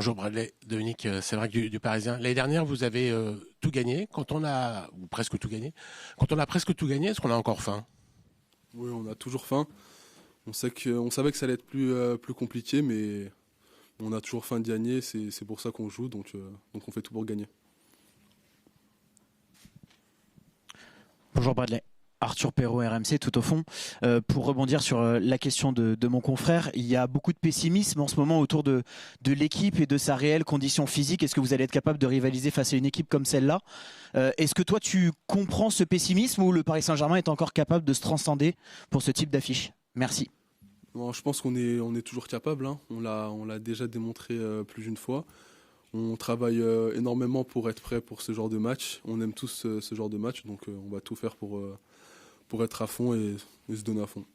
Bonjour Bradley, Dominique Sévrac du Parisien. L'année dernière, vous avez tout gagné. Ou presque tout gagné. Quand on a presque tout gagné, est-ce qu'on a encore faim? Oui, on a toujours faim. On savait que ça allait être plus compliqué, mais on a toujours faim de gagner. C'est pour ça qu'on joue, donc on fait tout pour gagner. Bonjour Bradley. Arthur Perrault, RMC, tout au fond. Pour rebondir sur la question de mon confrère, il y a beaucoup de pessimisme en ce moment autour de l'équipe et de sa réelle condition physique. Est-ce que vous allez être capable de rivaliser face à une équipe comme celle-là? Est-ce que toi, tu comprends ce pessimisme ou le Paris Saint-Germain est encore capable de se transcender pour ce type d'affiche? Merci. Bon, je pense qu'on est toujours capable, hein. On l'a déjà démontré plus d'une fois. On travaille énormément pour être prêt pour ce genre de match. On aime tous ce genre de match, donc on va tout faire pour être à fond et se donner à fond.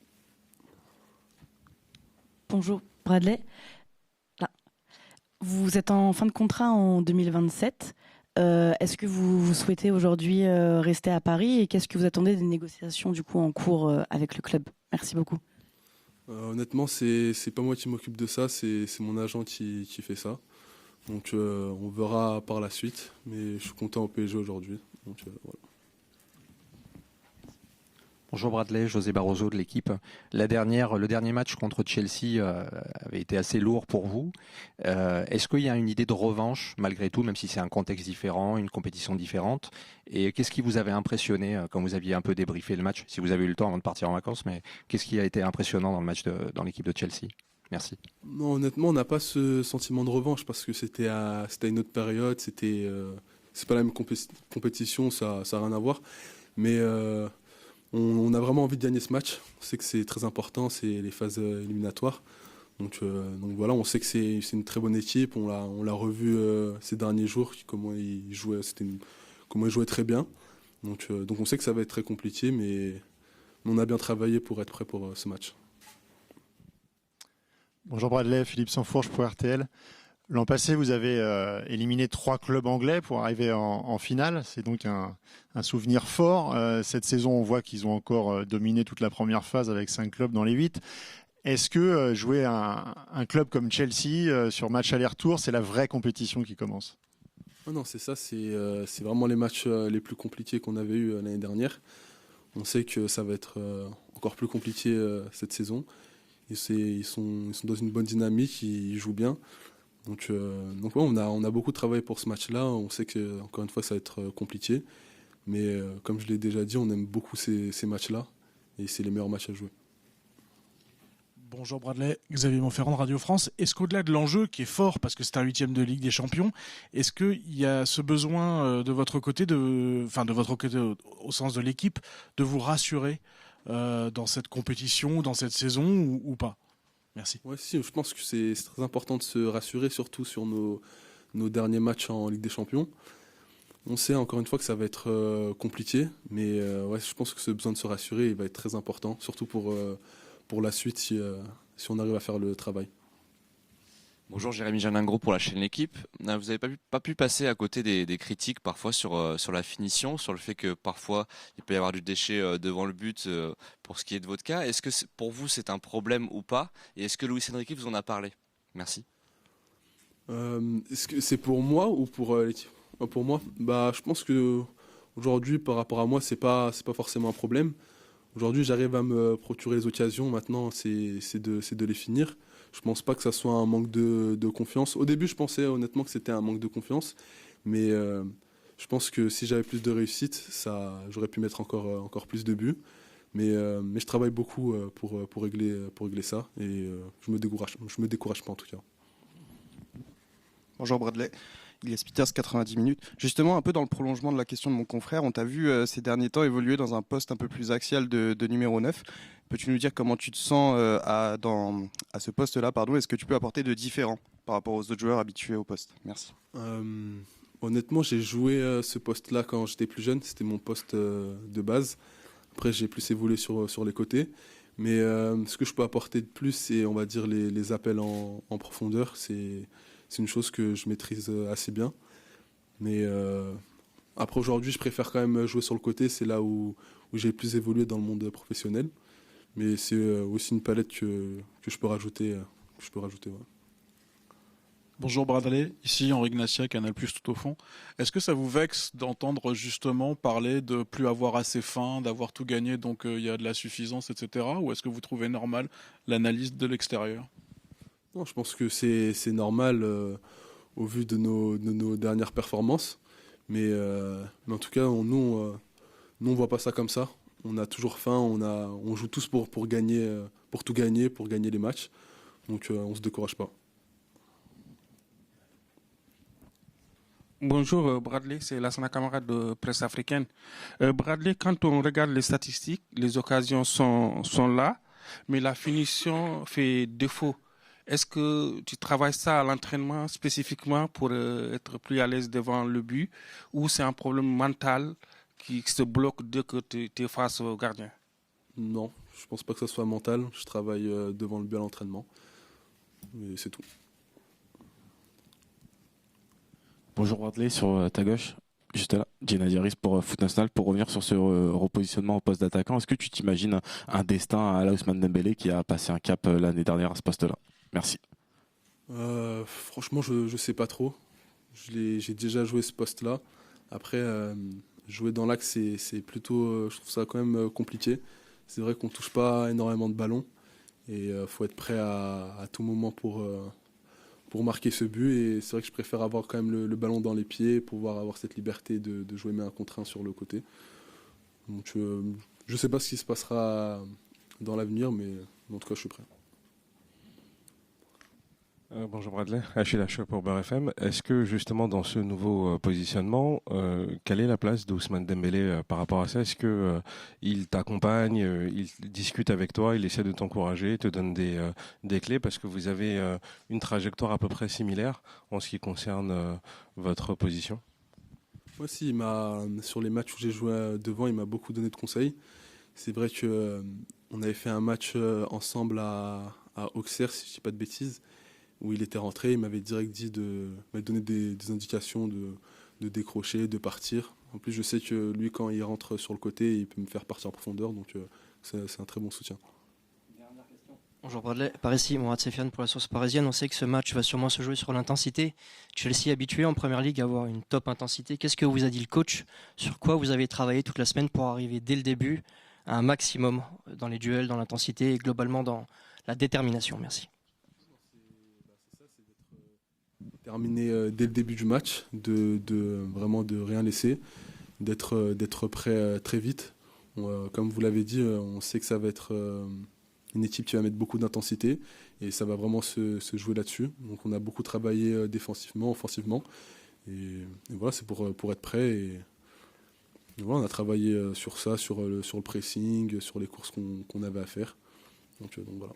Bonjour Bradley. Là. Vous êtes en fin de contrat en 2027. Est-ce que vous souhaitez aujourd'hui rester à Paris et qu'est-ce que vous attendez des négociations du coup en cours avec le club? Merci beaucoup. Honnêtement, c'est pas moi qui m'occupe de ça, c'est mon agent qui fait ça. Donc on verra par la suite, mais je suis content au PSG aujourd'hui. Donc voilà. Bonjour Bradley, José Barroso de l'équipe. Le dernier match contre Chelsea avait été assez lourd pour vous. Est-ce qu'il y a une idée de revanche malgré tout, même si c'est un contexte différent, une compétition différente? Et qu'est-ce qui vous avait impressionné quand vous aviez un peu débriefé le match, si vous avez eu le temps avant de partir en vacances, mais qu'est-ce qui a été impressionnant dans le match dans l'équipe de Chelsea? Merci. Non, honnêtement, on n'a pas ce sentiment de revanche parce que c'était à une autre période, c'est pas la même compétition, ça n'a rien à voir. Mais on a vraiment envie de gagner ce match. On sait que c'est très important, c'est les phases éliminatoires. Donc voilà, on sait que c'est une très bonne équipe. On l'a revu ces derniers jours, comment ils jouaient, comment ils jouaient très bien. Donc on sait que ça va être très compliqué, mais on a bien travaillé pour être prêt pour ce match. Bonjour Bradley, Philippe Sansfourche pour RTL. L'an passé, vous avez éliminé 3 clubs anglais pour arriver en finale. C'est donc un souvenir fort. Cette saison, on voit qu'ils ont encore dominé toute la première phase avec 5 clubs dans les 8. Est-ce que jouer un club comme Chelsea sur match aller-retour, c'est la vraie compétition qui commence? Oh non, c'est ça. C'est vraiment les matchs les plus compliqués qu'on avait eu l'année dernière. On sait que ça va être encore plus compliqué cette saison. Ils sont dans une bonne dynamique, ils jouent bien. Donc ouais, on a beaucoup travaillé pour ce match-là. On sait que encore une fois ça va être compliqué, mais comme je l'ai déjà dit, on aime beaucoup ces matchs-là et c'est les meilleurs matchs à jouer. Bonjour Bradley, Xavier Monferrand de Radio France. Est-ce qu'au-delà de l'enjeu qui est fort parce que c'est un 8e de Ligue des Champions, est-ce qu'il y a ce besoin de votre côté, au sens de l'équipe, de vous rassurer dans cette compétition, dans cette saison ou pas? Merci. Ouais, si, je pense que c'est très important de se rassurer, surtout sur nos derniers matchs en Ligue des Champions. On sait encore une fois que ça va être compliqué, mais ouais, je pense que ce besoin de se rassurer il va être très important, surtout pour la suite si on arrive à faire le travail. Bonjour, Jérémy Janingro pour la chaîne L'Équipe. Vous n'avez pas pu passer à côté des critiques parfois sur la finition, sur le fait que parfois il peut y avoir du déchet devant le but pour ce qui est de votre cas. Est-ce que pour vous c'est un problème ou pas? Et est-ce que Luis Enrique vous en a parlé? Merci. Est-ce que c'est pour moi ou pour l'équipe? Pour moi, je pense que aujourd'hui par rapport à moi c'est pas forcément un problème. Aujourd'hui j'arrive à me procurer les occasions. Maintenant c'est de les finir. Je pense pas que ça soit un manque de confiance. Au début, je pensais honnêtement que c'était un manque de confiance, mais je pense que si j'avais plus de réussite, j'aurais pu mettre encore plus de buts. Mais je travaille beaucoup pour régler ça et je me décourage pas en tout cas. Bonjour Bradley. Ilias Peters, 90 minutes. Justement, un peu dans le prolongement de la question de mon confrère, on t'a vu ces derniers temps évoluer dans un poste un peu plus axial de numéro 9. Peux-tu nous dire comment tu te sens à ce poste-là, pardon? Est-ce que tu peux apporter de différent par rapport aux autres joueurs habitués au poste? Merci. Honnêtement, j'ai joué ce poste-là quand j'étais plus jeune. C'était mon poste de base. Après, j'ai plus évolué sur les côtés. Mais ce que je peux apporter de plus, c'est, on va dire, les appels en profondeur. C'est une chose que je maîtrise assez bien. Mais après, aujourd'hui, je préfère quand même jouer sur le côté. C'est là où j'ai plus évolué dans le monde professionnel. Mais c'est aussi une palette que je peux rajouter. Ouais. Bonjour Bradley, ici Henri Ignacia, Canal+, tout au fond. Est-ce que ça vous vexe d'entendre justement parler de plus avoir assez faim, d'avoir tout gagné, donc il y a de la suffisance, etc. Ou est-ce que vous trouvez normal l'analyse de l'extérieur? Non, je pense que c'est normal au vu de nos dernières performances. Mais en tout cas, nous, on voit pas ça comme ça. On a toujours faim, on joue tous pour gagner, pour tout gagner, pour gagner les matchs. Donc on se décourage pas. Bonjour Bradley, c'est Lassana Camara de Presse Africaine. Bradley, quand on regarde les statistiques, les occasions sont là, mais la finition fait défaut. Est-ce que tu travailles ça à l'entraînement spécifiquement pour être plus à l'aise devant le but, ou c'est un problème mental qui se bloque dès que tu es face au gardien? Non, je pense pas que ça soit mental. Je travaille devant le but à l'entraînement. Et c'est tout. Bonjour Bradley, sur ta gauche, juste là, Gina Diaris pour Foot National. Pour revenir sur ce repositionnement au poste d'attaquant, est-ce que tu t'imagines un destin à Ousmane Dembélé qui a passé un cap l'année dernière à ce poste-là? Merci. Franchement, je sais pas trop. J'ai déjà joué ce poste-là. Après, jouer dans l'axe, c'est plutôt, je trouve ça quand même compliqué. C'est vrai qu'on touche pas énormément de ballons et faut être prêt à tout moment pour marquer ce but. Et c'est vrai que je préfère avoir quand même le ballon dans les pieds, pouvoir avoir cette liberté de jouer main contre un sur le côté. Donc je sais pas ce qui se passera dans l'avenir, mais en tout cas je suis prêt. Bonjour Bradley, Achille Lachaud pour Beurre FM. Est-ce que justement dans ce nouveau positionnement, quelle est la place d'Ousmane Dembélé par rapport à ça? Est-ce que il t'accompagne, il discute avec toi, il essaie de t'encourager, te donne des clés parce que vous avez une trajectoire à peu près similaire en ce qui concerne votre position? Moi aussi, sur les matchs où j'ai joué devant, il m'a beaucoup donné de conseils. C'est vrai que on avait fait un match ensemble à Auxerre, si je ne dis pas de bêtises, où il était rentré, il m'avait direct dit m'avait donné des indications de décrocher, de partir. En plus, je sais que lui, quand il rentre sur le côté, il peut me faire partir en profondeur, donc c'est un très bon soutien. Bonjour Bradley, par ici, Mourad Sefiane pour la Source Parisienne. On sait que ce match va sûrement se jouer sur l'intensité. Chelsea est habitué en Première Ligue à avoir une top intensité. Qu'est-ce que vous a dit le coach? Sur quoi vous avez travaillé toute la semaine pour arriver dès le début à un maximum dans les duels, dans l'intensité et globalement dans la détermination? Merci. Terminer dès le début du match, vraiment de rien laisser, d'être prêt très vite. Comme vous l'avez dit, on sait que ça va être une équipe qui va mettre beaucoup d'intensité et ça va vraiment se jouer là-dessus. Donc on a beaucoup travaillé défensivement, offensivement et voilà, c'est pour être prêt et voilà, on a travaillé sur ça, sur le pressing, sur les courses qu'on avait à faire. Donc voilà.